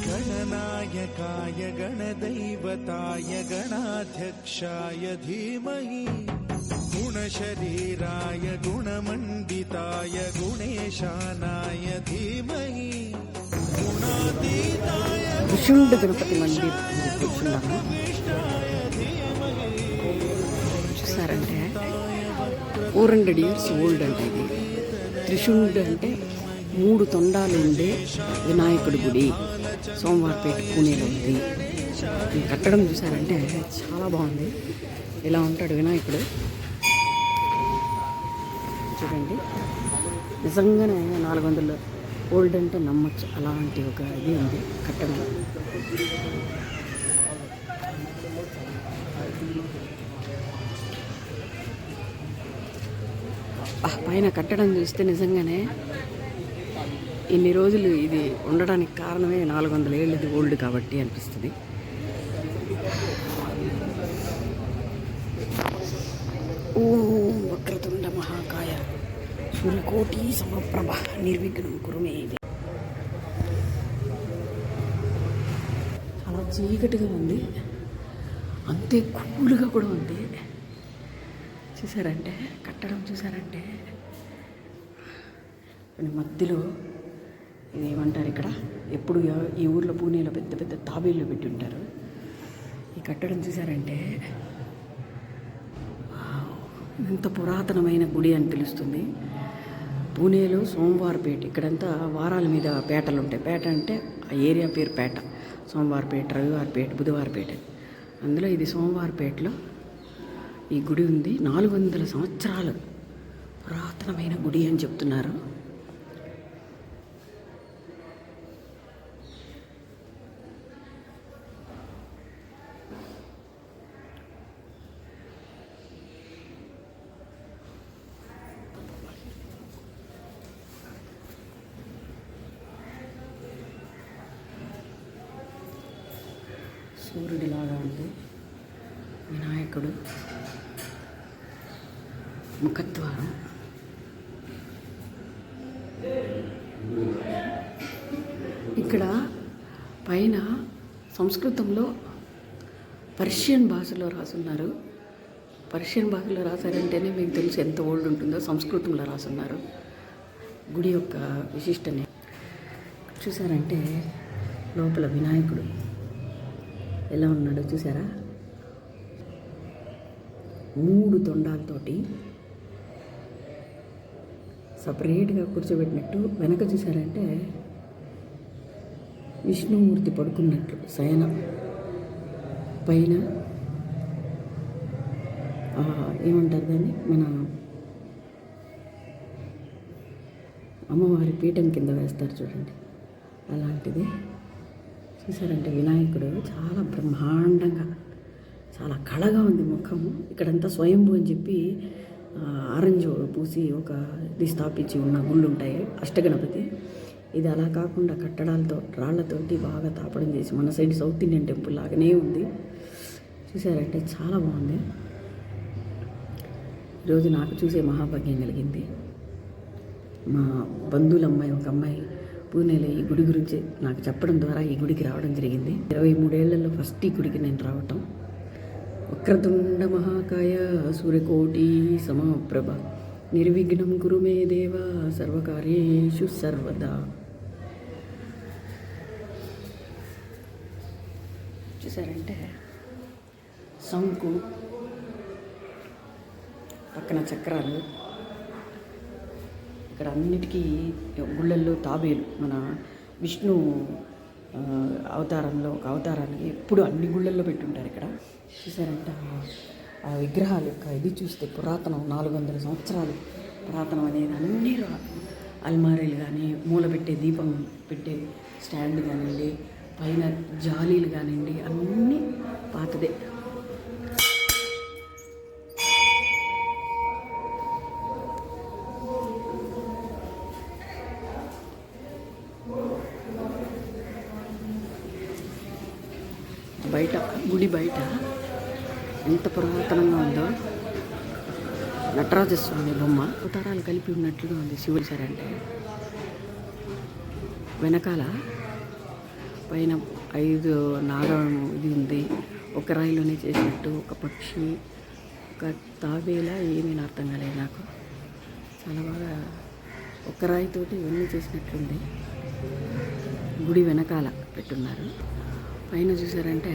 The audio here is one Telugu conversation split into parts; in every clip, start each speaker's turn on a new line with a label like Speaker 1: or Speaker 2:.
Speaker 1: गणनायकाय गणदैवताय गणाध्यक्षाय धीमहि गुणशरीराय गुणमण्डिताय गुणेशानाय धीमहि गुणातीताय
Speaker 2: విష్ణుడు గణపతి మందిర్ కూర్చున్నాము. చూసారంటే 400 years ఓల్డ్ అంటే ఇది. త్రిశూండు అంటే 3 తొండాలు ఉండే వినాయకుడి గుడి సోమవారపేట పూణేలో ఉంది. ఈ కట్టడం చూసారంటే చాలా బాగుంది. ఇలా ఉంటాడు వినాయకుడు చూడండి. నిజంగానే 400 ఓల్డ్ అంటే నమ్మచ్చు. అలాంటి ఒక ఇది ఉంది కట్టడం. పైన కట్టడం చూస్తే నిజంగానే ఇన్ని రోజులు ఇది ఉండడానికి కారణమే 400 ఏళ్ళది ఓల్డ్ కాబట్టి అనిపిస్తుంది. ఓం వక్రతుండ మహాకాయ సూర్యకోటి సమప్రభ నిర్విఘ్నం కురుమే. చాలా చీకటిగా ఉంది, అంతే కూల్గా కూడా ఉంది. చూసారంటే కట్టడం చూసారంటే మధ్యలో ఇది ఏమంటారు ఇక్కడ ఎప్పుడు ఈ ఊర్లో పూణేలో పెద్ద పెద్ద తాబేళ్ళు పెట్టి ఉంటారు. ఈ కట్టడం చూసారంటే ఎంత పురాతనమైన గుడి అని తెలుస్తుంది. పూణేలో సోమవారపేట, ఇక్కడంతా వారాల మీద పేటలు ఉంటాయి. పేట అంటే ఆ ఏరియా పేరు పేట. సోమవారపేట, రవివారపేట, బుధవారపేట. అందులో ఇది సోమవారపేటలో ఈ గుడి ఉంది. 400 సంవత్సరాలు పురాతనమైన గుడి అని చెప్తున్నారు. సూర్యుడిలాగా ఉంది వినాయకుడు ముఖద్వారం. ఇక్కడ పైన సంస్కృతంలో పర్షియన్ భాషలో రాసున్నారు. పర్షియన్ భాషలో రాశారంటేనే మీకు తెలుసు ఎంత ఓల్డ్ ఉంటుందో. సంస్కృతంలో రాసున్నారు. గుడి యొక్క విశిష్టనే చూసారంటే లోపల వినాయకుడు ఎలా ఉన్నాడో చూసారా. 3 తొండాలతోటి సపరేట్గా కూర్చోబెట్టినట్టు. వెనక చూసారంటే విష్ణుమూర్తి పడుకున్నట్లు శయన పైన ఏమంటారు దాన్ని, మన అమ్మవారి పీఠం కింద వేస్తారు చూడండి, అలాంటిది. చూసారంటే వినాయకుడు చాలా బ్రహ్మాండంగా చాలా కళగా ఉంది ముఖము. ఇక్కడంతా స్వయంభూ అని చెప్పి ఆరెంజ్ పూసి ఒక ఇది స్థాపించి ఉన్న గుళ్ళు ఉంటాయి, అష్టగణపతి. ఇది అలా కాకుండా కట్టడాలతో రాళ్లతోటి బాగా తాపడం చేసి మన సైడ్ సౌత్ ఇండియన్ టెంపుల్ లాగానే ఉంది. చూసారంటే చాలా బాగుంది. ఈరోజు నాకు చూసే మహాభాగ్యం కలిగింది. మా బంధువుల అమ్మాయి, ఒక అమ్మాయి పూణేలో ఈ గుడి గురించి నాకు చెప్పడం ద్వారా ఈ గుడికి రావడం జరిగింది. 23 ఏళ్లలో ఫస్ట్ ఈ గుడికి నేను రావటం. వక్రతుండ మహాకాయ సూర్యకోటి సమప్రభ నిర్విఘ్నం కురు మే దేవ సర్వకార్యేషు సర్వదా. చూసారంటే శంకు, పక్కన చక్రాలు. ఇక్కడ అన్నిటికీ గుళ్ళల్లో తాబేలు, మన విష్ణు అవతారంలో ఒక అవతారానికి ఎప్పుడు అన్ని గుళ్ళల్లో పెట్టుంటారు. ఇక్కడ చూసారంటే ఆ విగ్రహాలు యొక్క ఇది చూస్తే పురాతనం, 400 సంవత్సరాలు పురాతనం అనేది. అన్నీ అల్మారీలు కానీ, మూల పెట్టే దీపం పెట్టే స్టాండ్ కానివ్వండి, పైన జాలీలు కానివ్వండి, అన్నీ పాతదే. బయట గుడి బయట ఎంత పురాతనంగా ఉందో. నటరాజస్వామి బొమ్మ అవతారాలు కలిపి ఉన్నట్లుగా ఉంది. శివుడు సార్ అంటే వెనకాల పైన 5 నాగం ఇది ఉంది. ఒక రాయిలోనే చేసినట్టు ఒక పక్షి, ఒక తాబేలా, ఏమీ అర్థం కాలేదు నాకు. చాలా బాగా ఒక రాయితోటి ఇవన్నీ చేసినట్లుంది. గుడి వెనకాల పెట్టున్నారు. పైన చూసారంటే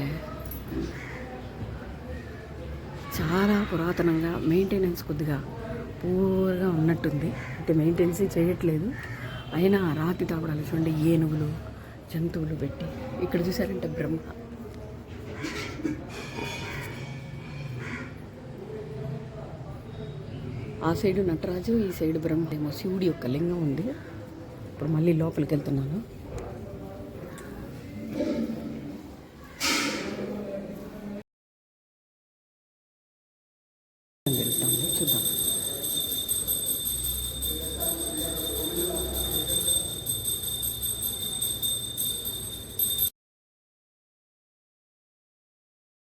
Speaker 2: చాలా పురాతనంగా మెయింటెనెన్స్ కొద్దిగా పూర్గా ఉన్నట్టుంది. అంటే మెయింటెనెన్స్ చేయట్లేదు. అయినా రాతి తాపడాలు చూడండి, ఏనుగులు, జంతువులు పెట్టి. ఇక్కడ చూసారంటే బ్రహ్మ. ఆ సైడు నటరాజు, ఈ సైడు బ్రహ్మ. ఏమో శివుడి యొక్క లింగం ఉంది. ఇప్పుడు మళ్ళీ లోపలికి వెళ్తున్నాను.